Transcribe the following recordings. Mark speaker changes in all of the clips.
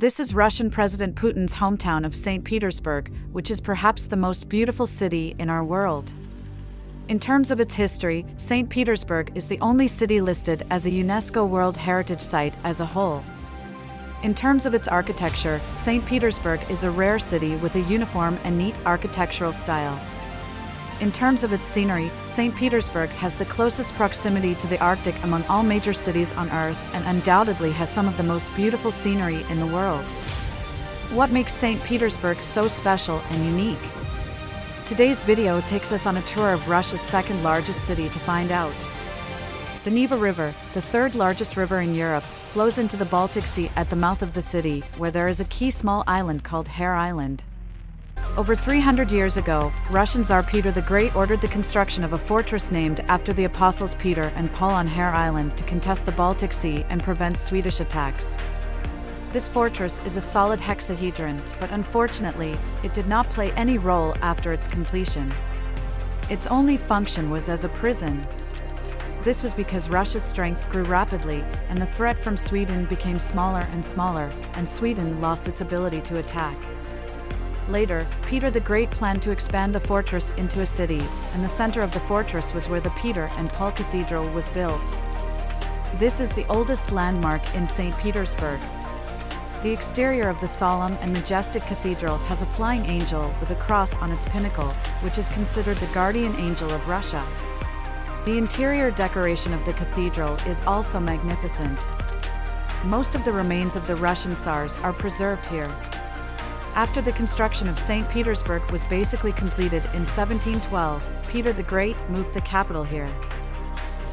Speaker 1: This is Russian President Putin's hometown of St. Petersburg, which is perhaps the most beautiful city in our world. In terms of its history, St. Petersburg is the only city listed as a UNESCO World Heritage Site as a whole. In terms of its architecture, St. Petersburg is a rare city with a uniform and neat architectural style. In terms of its scenery, St. Petersburg has the closest proximity to the Arctic among all major cities on Earth and undoubtedly has some of the most beautiful scenery in the world. What makes St. Petersburg so special and unique? Today's video takes us on a tour of Russia's second largest city to find out. The Neva River, the third largest river in Europe, flows into the Baltic Sea at the mouth of the city, where there is a key small island called Hare Island. Over 300 years ago, Russian Tsar Peter the Great ordered the construction of a fortress named after the apostles Peter and Paul on Hare Island to contest the Baltic Sea and prevent Swedish attacks. This fortress is a solid hexahedron, but unfortunately, it did not play any role after its completion. Its only function was as a prison. This was because Russia's strength grew rapidly, and the threat from Sweden became smaller, and Sweden lost its ability to attack. Later, Peter the Great planned to expand the fortress into a city, and the center of the fortress was where the Peter and Paul Cathedral was built. This is the oldest landmark in St. Petersburg. The exterior of the solemn and majestic cathedral has a flying angel with a cross on its pinnacle, which is considered the guardian angel of Russia. The interior decoration of the cathedral is also magnificent. Most of the remains of the Russian Tsars are preserved here. After the construction of St. Petersburg was basically completed in 1712, Peter the Great moved the capital here.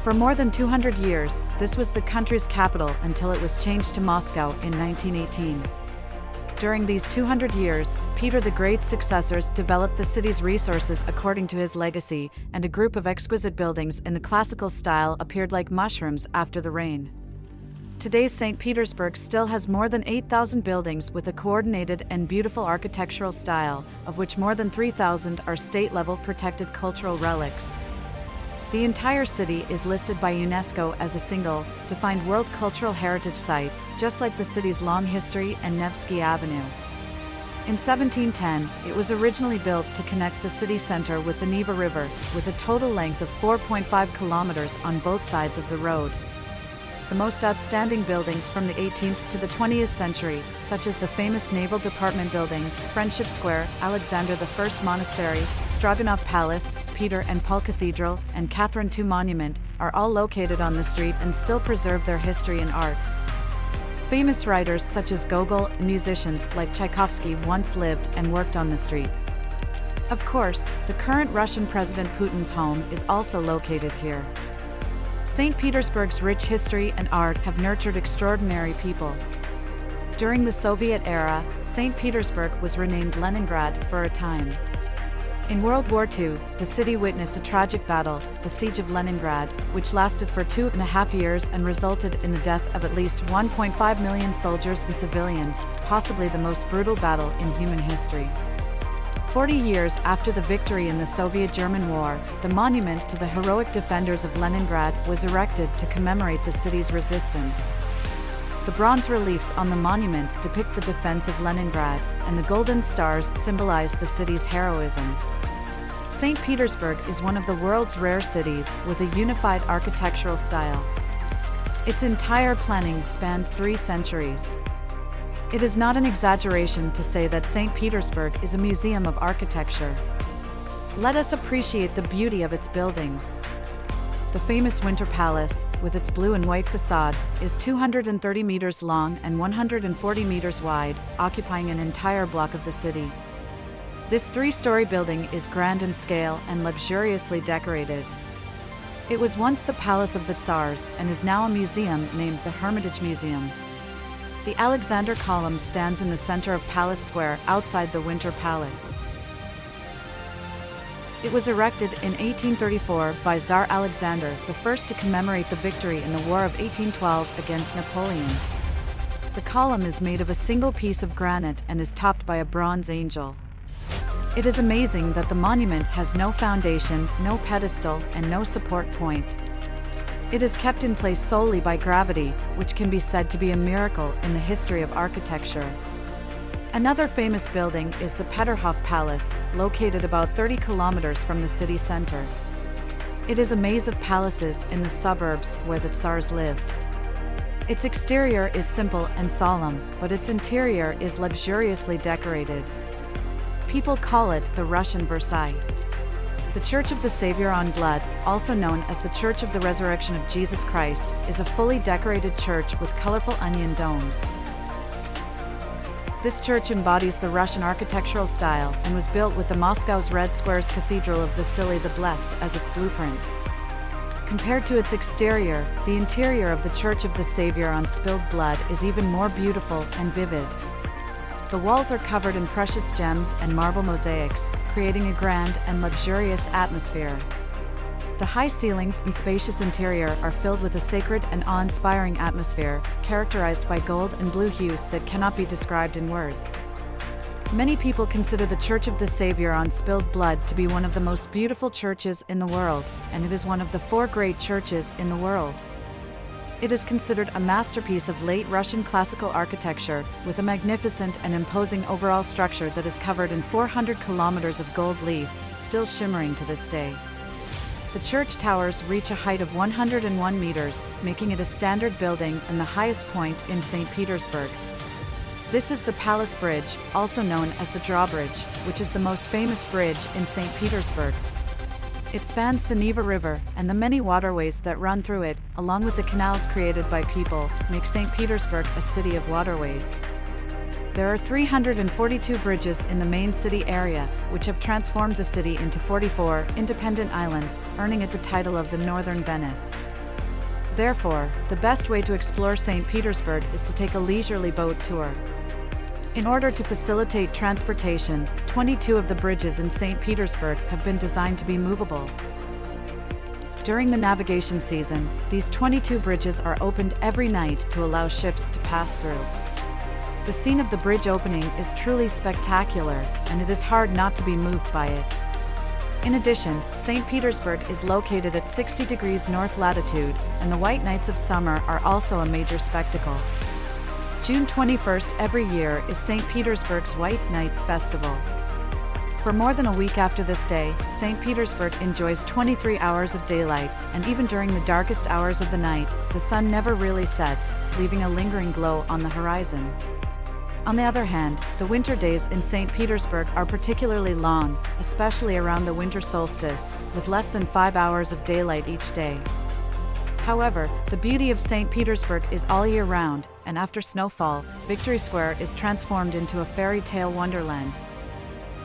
Speaker 1: For more than 200 years, this was the country's capital until it was changed to Moscow in 1918. During these 200 years, Peter the Great's successors developed the city's resources according to his legacy, and a group of exquisite buildings in the classical style appeared like mushrooms after the rain. Today's St. Petersburg still has more than 8,000 buildings with a coordinated and beautiful architectural style, of which more than 3,000 are state-level protected cultural relics. The entire city is listed by UNESCO as a single, defined World Cultural Heritage Site, just like the city's long history and Nevsky Avenue. In 1710, it was originally built to connect the city center with the Neva River, with a total length of 4.5 kilometers on both sides of the road. The most outstanding buildings from the 18th to the 20th century, such as the famous Naval Department Building, Friendship Square, Alexander I Monastery, Stroganov Palace, Peter and Paul Cathedral, and Catherine II Monument, are all located on the street and still preserve their history and art. Famous writers such as Gogol and musicians like Tchaikovsky once lived and worked on the street. Of course, the current Russian President Putin's home is also located here. St. Petersburg's rich history and art have nurtured extraordinary people. During the Soviet era, St. Petersburg was renamed Leningrad for a time. In World War II, the city witnessed a tragic battle, the Siege of Leningrad, which lasted for 2.5 years and resulted in the death of at least 1.5 million soldiers and civilians, possibly the most brutal battle in human history. 40 years after the victory in the Soviet-German War, the monument to the heroic defenders of Leningrad was erected to commemorate the city's resistance. The bronze reliefs on the monument depict the defense of Leningrad, and the golden stars symbolize the city's heroism. St. Petersburg is one of the world's rare cities with a unified architectural style. Its entire planning spanned 3 centuries. It is not an exaggeration to say that St. Petersburg is a museum of architecture. Let us appreciate the beauty of its buildings. The famous Winter Palace, with its blue and white facade, is 230 meters long and 140 meters wide, occupying an entire block of the city. This 3-story building is grand in scale and luxuriously decorated. It was once the Palace of the Tsars and is now a museum named the Hermitage Museum. The Alexander Column stands in the center of Palace Square outside the Winter Palace. It was erected in 1834 by Tsar Alexander I to commemorate the victory in the War of 1812 against Napoleon. The column is made of a single piece of granite and is topped by a bronze angel. It is amazing that the monument has no foundation, no pedestal, and no support point. It is kept in place solely by gravity, which can be said to be a miracle in the history of architecture. Another famous building is the Peterhof Palace, located about 30 kilometers from the city center. It is a maze of palaces in the suburbs where the Tsars lived. Its exterior is simple and solemn, but its interior is luxuriously decorated. People call it the Russian Versailles. The Church of the Savior on Blood, also known as the Church of the Resurrection of Jesus Christ, is a fully decorated church with colorful onion domes. This church embodies the Russian architectural style and was built with the Moscow's Red Squares Cathedral of Vasily the Blessed as its blueprint. Compared to its exterior, the interior of the Church of the Savior on Spilled Blood is even more beautiful and vivid. The walls are covered in precious gems and marble mosaics, creating a grand and luxurious atmosphere. The high ceilings and spacious interior are filled with a sacred and awe-inspiring atmosphere, characterized by gold and blue hues that cannot be described in words. Many people consider the Church of the Savior on Spilled Blood to be one of the most beautiful churches in the world, and it is one of the 4 great churches in the world. It is considered a masterpiece of late Russian classical architecture, with a magnificent and imposing overall structure that is covered in 400 kilometers of gold leaf, still shimmering to this day. The church towers reach a height of 101 meters, making it a standard building and the highest point in St. Petersburg. This is the Palace Bridge, also known as the Drawbridge, which is the most famous bridge in St. Petersburg. It spans the Neva River, and the many waterways that run through it, along with the canals created by people, make St. Petersburg a city of waterways. There are 342 bridges in the main city area, which have transformed the city into 44 independent islands, earning it the title of the Northern Venice. Therefore, the best way to explore St. Petersburg is to take a leisurely boat tour. In order to facilitate transportation, 22 of the bridges in St. Petersburg have been designed to be movable. During the navigation season, these 22 bridges are opened every night to allow ships to pass through. The scene of the bridge opening is truly spectacular, and it is hard not to be moved by it. In addition, St. Petersburg is located at 60 degrees north latitude, and the White Nights of Summer are also a major spectacle. June 21st every year is St. Petersburg's White Nights Festival. For more than a week after this day, St. Petersburg enjoys 23 hours of daylight, and even during the darkest hours of the night, the sun never really sets, leaving a lingering glow on the horizon. On the other hand, the winter days in St. Petersburg are particularly long, especially around the winter solstice, with less than 5 hours of daylight each day. However, the beauty of St. Petersburg is all year round, and after snowfall, Victory Square is transformed into a fairy tale wonderland.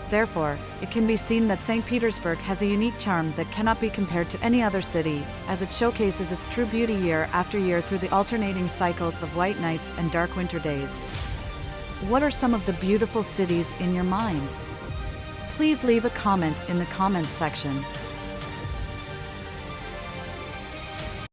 Speaker 1: Therefore, it can be seen that St. Petersburg has a unique charm that cannot be compared to any other city, as it showcases its true beauty year after year through the alternating cycles of white nights and dark winter days. What are some of the beautiful cities in your mind? Please leave a comment in the comments section.